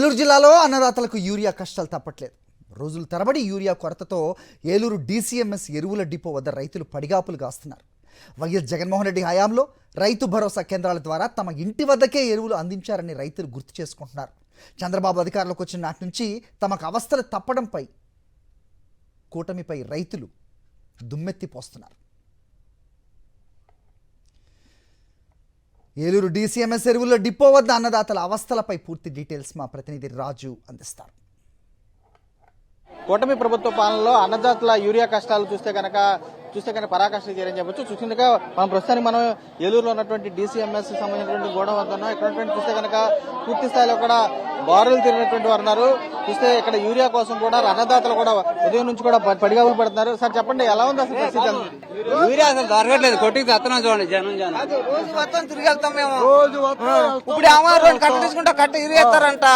ఏలూరు జిల్లాలో అన్నదాతలకు యూరియా కష్టాలు తప్పట్లేదు. రోజుల తరబడి యూరియా కొరతతో ఏలూరు డీసీఎంఎస్ ఎరువుల డిపో వద్ద రైతులు పడిగాపులు కాస్తున్నారు. వైఎస్ జగన్మోహన్ రెడ్డి హయాంలో రైతు భరోసా కేంద్రాల ద్వారా తమ ఇంటి వద్దకే ఎరువులు అందించారని రైతులు గుర్తు చేసుకుంటున్నారు. చంద్రబాబు అధికారంలోకి వచ్చిన నాటి నుంచి తమకు అవస్థలు తప్పడంపై కూటమిపై రైతులు దుమ్మెత్తిపోస్తున్నారు. ఏలూరు డీసీఎంఎస్ ఎరువుల డిపో వద్ద అన్నదాతల అవస్థలపై పూర్తి డీటెయిల్స్ మా ప్రతినిధి రాజు అందిస్తారు. కూటమి ప్రభుత్వ పాలనలో అన్నదాతల యూరియా కష్టాలు చూస్తే కనుక పరాకాష్ఠ చేయరని చెప్పొచ్చు. చూసిందిగా ప్రస్తుతానికి మనం ఏలూరులో ఉన్నటువంటి డీసీఎంఎస్ సంబంధించినటువంటి గోడౌన్ వద్ద ఉన్నాం. ఇక్కడ చూస్తే కనుక పూర్తి స్థాయిలో కూడా బారులు తిరిగినటువంటి వారు ఉన్నారు. చూస్తే ఇక్కడ యూరియా కోసం కూడా అన్నదాతలు కూడా ఉదయం నుంచి కూడా పడిగాపులు పడుతున్నారు. సార్ చెప్పండి, ఎలా ఉంది అసలు పరిస్థితి? యూరియా అసలు దొరకట్లేదు. కొట్టికి వస్తున్నాం చూడండి, జనం రోజు మొత్తం తిరిగి వెళ్తాం మేము. ఇప్పుడు అమ్మ కట్ట తీసుకుంటా కట్ట యూరియా ఇస్తారంట,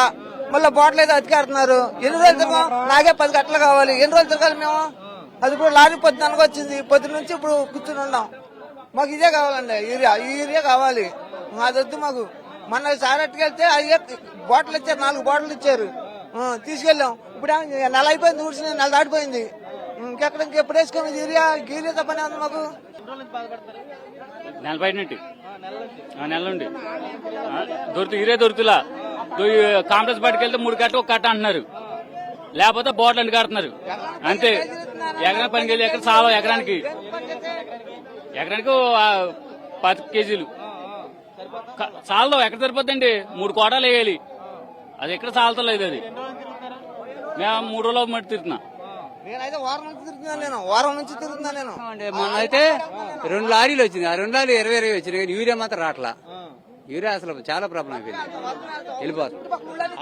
మళ్ళీ బాటిల్ అయితే అతికేస్తున్నారు. ఎన్ని రోజులు తిరగం? నాకే 10 గంటలు కావాలి. ఎన్ని రోజులు తిరగాలి మేము? అది కూడా లారీ పొద్దునకు వచ్చింది. పొద్దున నుంచి ఇప్పుడు కూర్చుని ఉన్నాం. మాకు ఇదే కావాలండి, యూరియా కావాలి. అది వద్దు మాకు. మొన్న సార్ అట్టుకెళ్తే అయ్యే బాటిల్ ఇచ్చారు, 4 బాటిల్ ఇచ్చారు, తీసుకెళ్ళాం. ఇప్పుడు నెల అయిపోయింది, ఊడ్చిన నెల దాటిపోయింది. ఇంకెప్పుడు వేసుకోండి యూరియా తప్పనే ఉంది మాకు. నెల బయట నెల నుండి యూరియా దొరుకుతులా. కాంప్లెక్స్ పట్టుకెళ్తే 3 కట్ట 1 కట్ట అంటున్నారు, లేకపోతే బోట్లు అండి కడుతున్నారు అంతే. ఎకరా పనికి వెళ్ళి ఎక్కడ చాలా ఎకరానికి 10 కేజీలు చాలదు. ఎక్కడ సరిపోద్దండి? 3 కోటాలు వేయాలి. అది ఎక్కడ చాలతలేదు. అది మేము 3 రోజులు మట్టి తిరుగుతున్నా. నేనైతే వారం నుంచి తిరుగుతున్నా నేను. మొన్న అయితే 2 లారీలు వచ్చింది. ఆ 2 లారీలు 20 వచ్చినాయి, కానీ యూరియా మాత్రం రావట్లా. యూరియా అసలు చాలా ప్రాబ్లం అయిపోయింది, వెళ్ళిపోతుంది.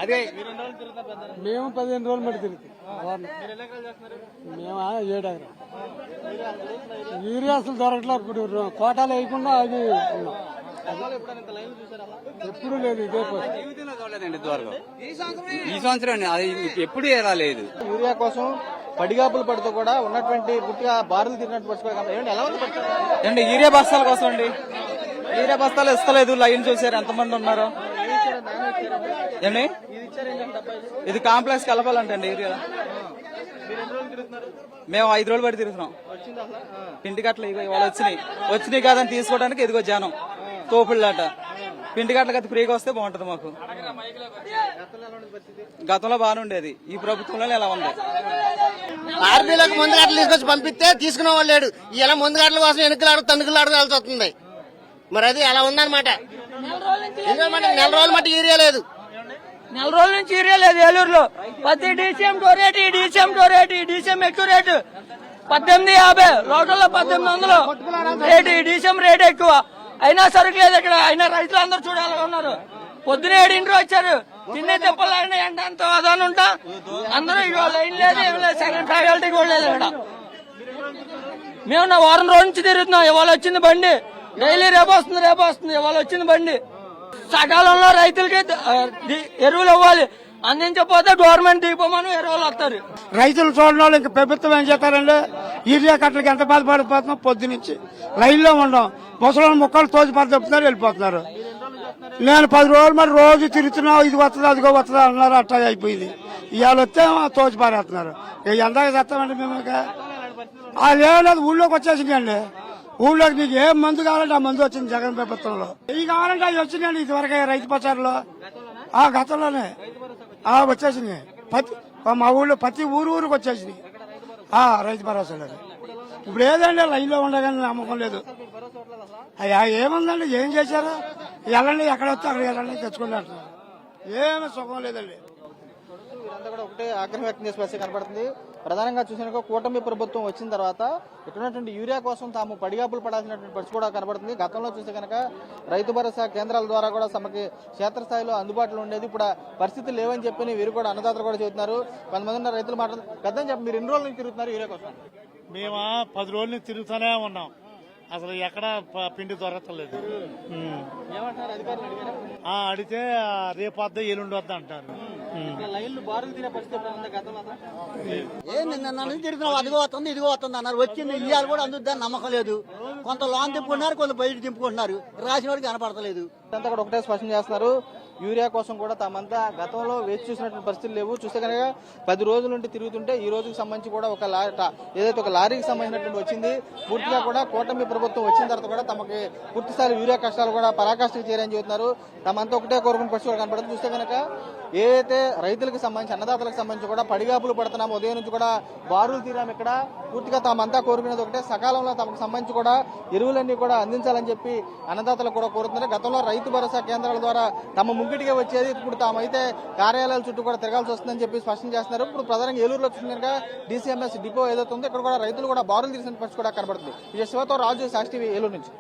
అదే మేము 15 రోజులు మట్టి తిరుగుతాం. మేము 7 ఎకరాలు. యూరియా అసలు దొరకట్లేదు. ఇప్పుడు కోటాలు వేయకుండా అది ఎప్పుడు లేదు. ఇదే చూడలేదండి ఇంతవరకు. ఈ సంవత్సరం అది ఎప్పుడు ఎలా లేదు. యూరియా కోసం పడిగాపులు పడుతూ కూడా ఉన్నటువంటి పూర్తిగా బారులు తిరిగినట్టు పరిస్థితి. ఎలా ఉంది యూరియా బస్తాల కోసం అండి? యూరియా బస్తాలు ఇస్తలేదు. లైన్ చూసారు ఎంతమంది ఉన్నారు ఏండి? ఇది కాంప్లెక్స్ కలపాలంటండి యూరియా. మేము 5 రోజులు పడి తిరుగుతున్నాం. పిండికట్లు ఇవాళ వచ్చినాయి కాదని తీసుకోవడానికి ఇదిగో జనం తోపుళ్ళాట. పిండికట్లకి అది ఫ్రీగా వస్తే బాగుంటది మాకు. గతంలో బాగానే ఉండేది, ఈ ప్రభుత్వంలో ఎలా ఉంది? ఆర్బీలకు ముందు గంటలు తీసుకొచ్చి పంపిస్తే తీసుకునే వాళ్ళు లేడు. ఇలా ముందు గంటల కోసం ఎన్నికలు తణుకులాడాల్సి వస్తుంది. మరి అది అలా ఉందన్నమాట. నెల రోజుల మట్టి యూరియా లేదు. నెల రోజుల నుంచి యూరియా లేదు ఏలూరులో. ప్రతి డీసీఎం టోరేట్, డీసీఎం ఎక్కువ రేటు 1850, లోకల్లో 1800 రేటు. ఈ డీసీఎం రేటు ఎక్కువ అయినా సరుకు లేదు ఇక్కడ. అయినా రైతులు అందరూ చూడాలి ఉన్నారు. పొద్దున 7 వచ్చారు, తిన్నే తెప్పలైనా ఎండంత అదాని ఉంటా అందరూ. ఇవాళ లైన్ లేదు, ఏం లేదు, సెకండ్ ఫ్యాకల్టీ కూడా లేదు ఇక్కడ. మేము వారం రోజు నుంచి తిరుగుతున్నాం. ఇవాళ వచ్చింది బండి, డైలీ రేపు వస్తుంది. ఇవాళ వచ్చింది బండి. సకాలంలో రైతులకి ఎరువులు ఇవ్వాలి, అందించకపోతే గవర్నమెంట్ దీపమని ఎరువులు వస్తారు. రైతులు చూడడం వాళ్ళు ఇంకా ప్రభుత్వం ఏం చేస్తారంటే యూరియా కట్టలకి ఎంత బాధపడిపోతున్నాం. పొద్దు నుంచి లైన్లో ఉండం. ముసలి మొక్కలు తోచిపాటు చెప్తున్నారు, వెళ్ళిపోతున్నారు. నేను 10 రోజులు మరి రోజు తిరుగుతున్నా. ఇది వస్తుందా అదిగో వస్తుందా అన్నారు. అట్టా అయిపోయింది. ఇవాళ వస్తే తోచిపారేస్తున్నారు. ఎందాక చేస్తామండి మేము? అది ఏమలేదు, ఊళ్ళోకి వచ్చేసిందండి. ఊళ్ళోకి మీకు ఏం మందు కావాలంటే ఆ మందు వచ్చింది జగన్ ప్రభుత్వంలో. ఇవి కావాలంటే అవి వచ్చినాయండి ఇదివరకే రైతు ప్రచారంలో. గతంలోనే వచ్చేసింది. మా ఊళ్ళో ప్రతి ఊరికి వచ్చేసింది రైతు భరోసా. ఇప్పుడు ఏదండి లైన్లో ఉండగానే నమ్మకం లేదు. అయ్యా ఏముందండి, ఏం చేశారు? వెళ్ళండి, ఎక్కడ వస్తే అక్కడ వెళ్ళండి, తెచ్చుకోండి అంటున్నారు. ఏమీ సుఖం లేదండి. వీరంతా కూడా ఒకటే ఆగ్రహం వ్యక్తం చేసే పరిస్థితి కనబడుతుంది. ప్రధానంగా చూసిన కూటమి ప్రభుత్వం వచ్చిన తర్వాత ఇక్కడున్నటువంటి యూరియా కోసం తాము పడిగాపులు పడాల్సినటువంటి పరిస్థితి కూడా కనబడుతుంది. గతంలో చూస్తే కనుక రైతు భరోసా కేంద్రాల ద్వారా కూడా తమకి క్షేత్రస్థాయిలో అందుబాటులో ఉండేది. ఇప్పుడు పరిస్థితులు లేవని చెప్పి వీరు కూడా అన్నదాతలు కూడా చెబుతున్నారు. కొంతమంది ఉన్న రైతులు మాట్లాడుతున్నారు. పెద్దని చెప్పి మీరు ఎన్ని రోజుల నుంచి తిరుగుతున్నారు యూరియా కోసం? మేము 10 రోజుల నుంచి తిరుగుతూనే ఉన్నాం. అసలు ఎక్కడ పిండి దొరకలేదు. ఏమంటారు అధికారులు? అడిగితే రేపు వద్ద ఎల్లుండి వద్ద అంటారు. నిన్న తిరుగుతున్నాం. అదిగో వస్తుంది ఇదిగో వస్తుంది అన్నారు. వచ్చింది ఇవాళ కూడా అందుద్దని నమ్మకం లేదు. కొంత లోన్ తిప్పుకుంటున్నారు, కొంత బయట తిప్పుకుంటున్నారు. రాసిన వాడికి కనపడతలేదు. అంతా కూడా ఒకటే స్పష్టం చేస్తున్నారు. యూరియా కోసం కూడా తామంతా గతంలో వేచి చూసినటువంటి పరిస్థితులు లేవు. చూస్తే కనుక 10 రోజుల నుండి తిరుగుతుంటే ఈ రోజుకి సంబంధించి కూడా ఏదైతే ఒక లారీకి సంబంధించినటువంటి వచ్చింది. పూర్తిగా కూడా కూటమి ప్రభుత్వం వచ్చిన తర్వాత కూడా తమకి పూర్తిస్థాయి యూరియా కష్టాలు కూడా పరాకాష్ఠకు చేరని చెబుతున్నారు. తమంతా ఒకటే కోరుకుని పరిస్థితి కూడా కనపడుతుంది. చూస్తే కనుక ఏదైతే రైతులకు సంబంధించి అన్నదాతలకు సంబంధించి కూడా పడిగాపులు పడుతున్నాం, ఉదయం నుంచి కూడా బారులు తీరాం. ఇక్కడ పూర్తిగా తామంతా కోరుకునేది ఒకటే, సకాలంలో తమకు సంబంధించి కూడా ఎరువులన్నీ కూడా అందించాలని చెప్పి అన్నదాతలకు కూడా కోరుతున్నారు. గతంలో రైతు భరోసా కేంద్రాల ద్వారా తమ ముంగిటికే వచ్చేది, ఇప్పుడు తామైతే కార్యాలయాల చుట్టూ కూడా తిరగాల్సి వస్తుందని చెప్పి స్పష్టం చేస్తున్నారు. ఇప్పుడు ప్రధానంగా ఏలూరులో చూసిన కనుక DCMS డిపో ఏదైతే ఉందో ఇక్కడ కూడా రైతులు కూడా బారులు తీసిన పరిస్థితి కూడా కనబడుతుంది. శివతో రాజు, సాక్షి టీవీ, ఏలూరు నుంచి.